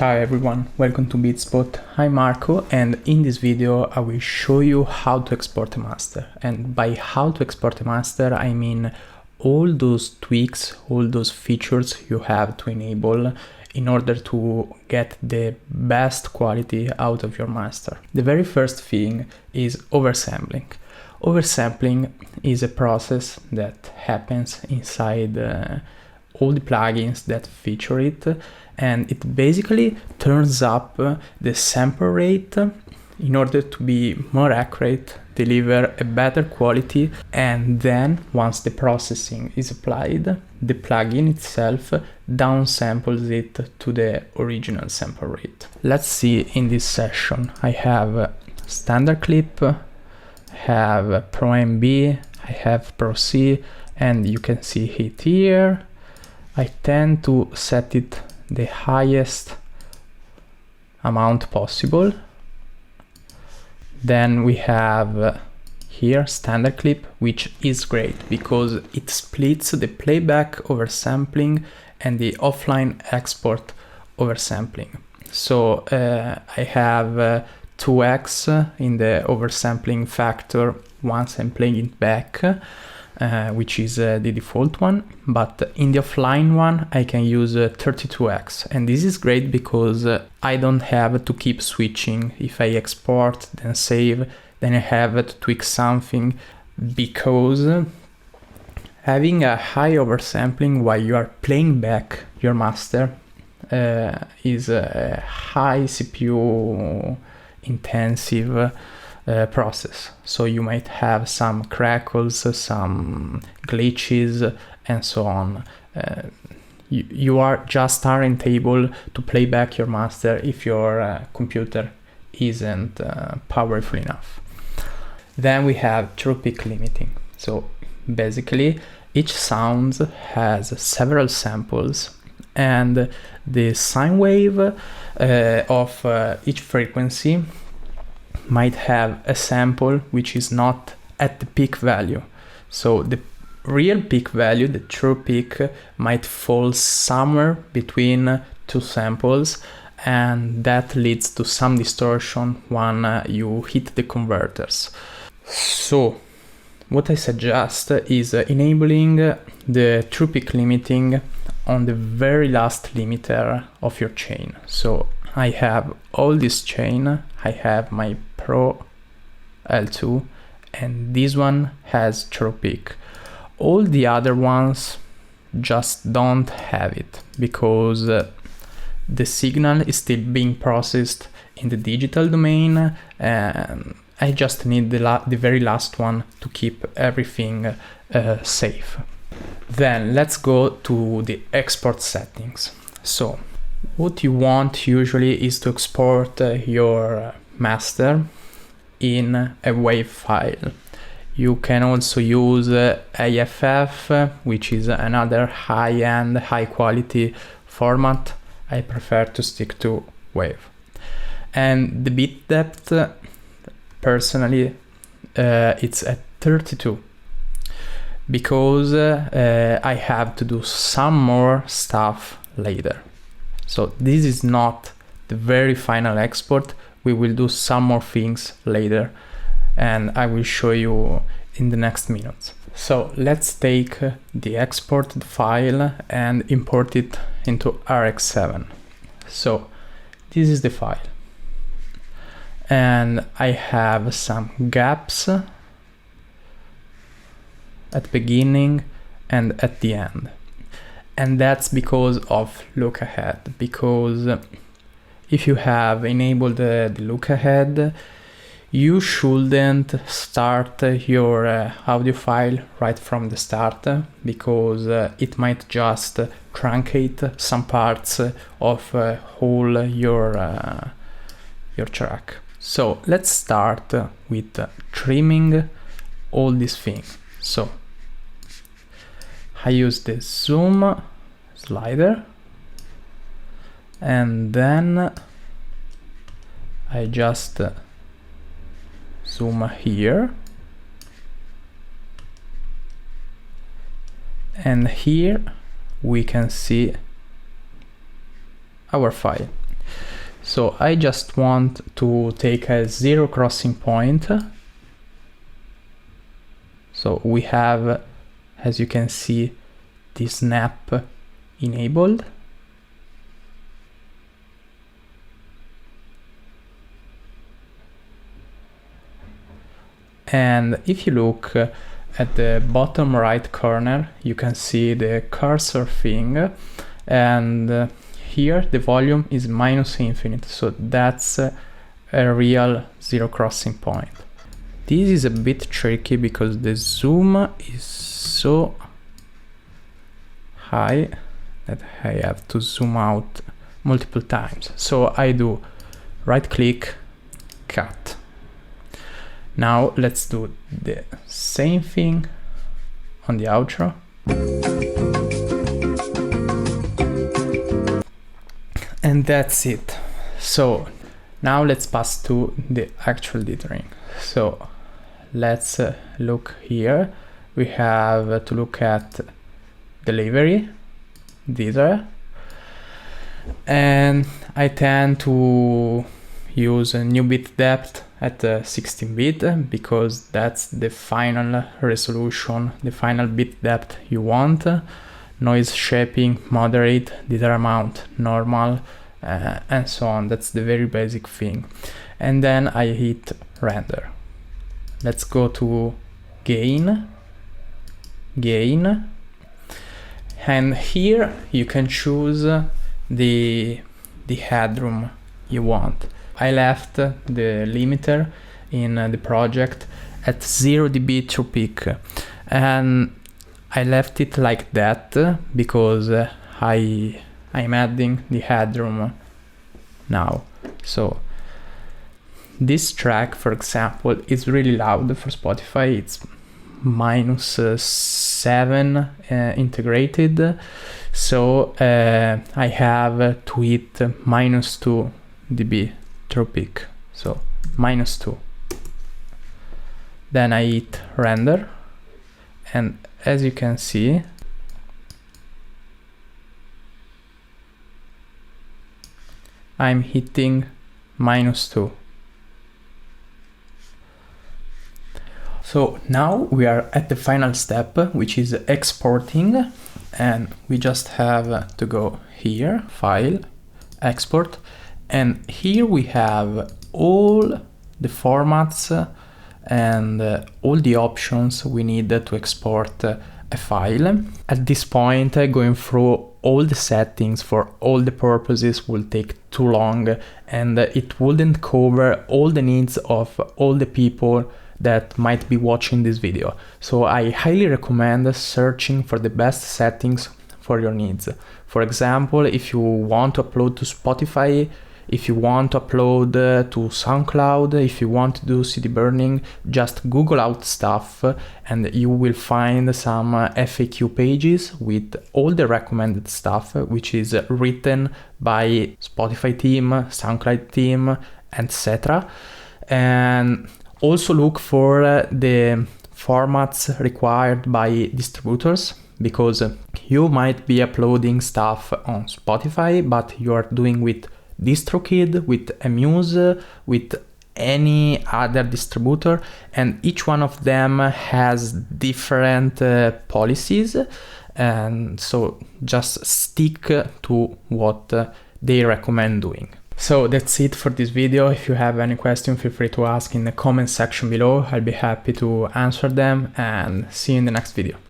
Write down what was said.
Ciao everyone, welcome to Beatspot. I'm Marco, and in this video I will show you how to export a master. And by how to export a master, I mean all those tweaks, all those features you have to enable in order to get the best quality out of your master. The very first thing is oversampling. Oversampling is a process that happens inside all the plugins that feature it, and it basically turns up the sample rate in order to be more accurate, deliver a better quality, and then once the processing is applied, the plugin itself downsamples it to the original sample rate. Let's see in this session. I have standard clip, have Pro MB, I have Pro C, and you can see it here. I tend to set it the highest amount possible. Then we have here standard clip, which is great because it splits the playback oversampling and the offline export oversampling. So I have 2x in the oversampling factor once I'm playing it back, which is the default one, but in the offline one I can use 32x, and this is great because I don't have to keep switching. If I export then save, then I have to tweak something, because having a high oversampling while you are playing back your master is a high CPU intensive process. So you might have some crackles, some glitches, and so on. You just aren't able to play back your master if your computer isn't powerful enough. Then we have true peak limiting. So basically each sound has several samples, and the sine wave of each frequency might have a sample which is not at the peak value. So the real peak value, the true peak, might fall somewhere between two samples, and that leads to some distortion when you hit the converters. So what I suggest is enabling the true peak limiting on the very last limiter of your chain. So I have all this chain, I have my Pro L2, and this one has true peak. All the other ones just don't have it because the signal is still being processed in the digital domain, and I just need the very last one to keep everything safe. Then let's go to the export settings. So what you want usually is to export your master in a WAV file. You can also use AFF, which is another high-end, high-quality format. I prefer to stick to WAV. And the bit depth, personally, it's at 32. Because I have to do some more stuff later. So this is not the very final export. We will do some more things later, and I will show you in the next minutes. So let's take the exported file and import it into RX7. So this is the file, and I have some gaps at the beginning and at the end, and that's because of look ahead. Because if you have enabled the look ahead, you shouldn't start your audio file right from the start, because it might just truncate some parts of whole your track. So let's start with trimming all these things. So I use the zoom slider, and then I just zoom here, and here we can see our file. So I just want to take a zero crossing point. So we have, as you can see, this snap enabled. And if you look at the bottom right corner, you can see the cursor thing, and here the volume is minus infinite, so that's a real zero crossing point. This is a bit tricky because the zoom is so high that I have to zoom out multiple times. So I do right click, cut. Now let's do the same thing on the outro. And that's it. So now let's pass to the actual dithering. So let's look here. We have to look at delivery, dither, and I tend to use a new bit depth at 16-bit because that's the final resolution, the final bit depth you want. Noise shaping, moderate, dither amount, normal, and so on. That's the very basic thing. And then I hit render. Let's go to gain, and here you can choose the headroom you want. I left the limiter in the project at 0 dB through peak, and I left it like that because I'm adding the headroom now. So this track, for example, is really loud for Spotify. It's -7 integrated, so I have to hit -2 dB through peak, so -2. Then I hit render, and as you can see, I'm hitting -2. So now we are at the final step, which is exporting, and we just have to go here, file, export, and here we have all the formats and all the options we need to export a file. At this point, going through all the settings for all the purposes will take too long, and it wouldn't cover all the needs of all the people that might be watching this video. So I highly recommend searching for the best settings for your needs. For example, if you want to upload to Spotify, if you want to upload to SoundCloud, if you want to do CD burning, just Google out stuff and you will find some FAQ pages with all the recommended stuff, which is written by Spotify team, SoundCloud team, etc. And also look for the formats required by distributors, because you might be uploading stuff on Spotify, but you are doing with DistroKid, with Amuse, with any other distributor, and each one of them has different policies, and so just stick to what they recommend doing. So that's it for this video. If you have any question, feel free to ask in the comment section below. I'll be happy to answer them, and see you in the next video.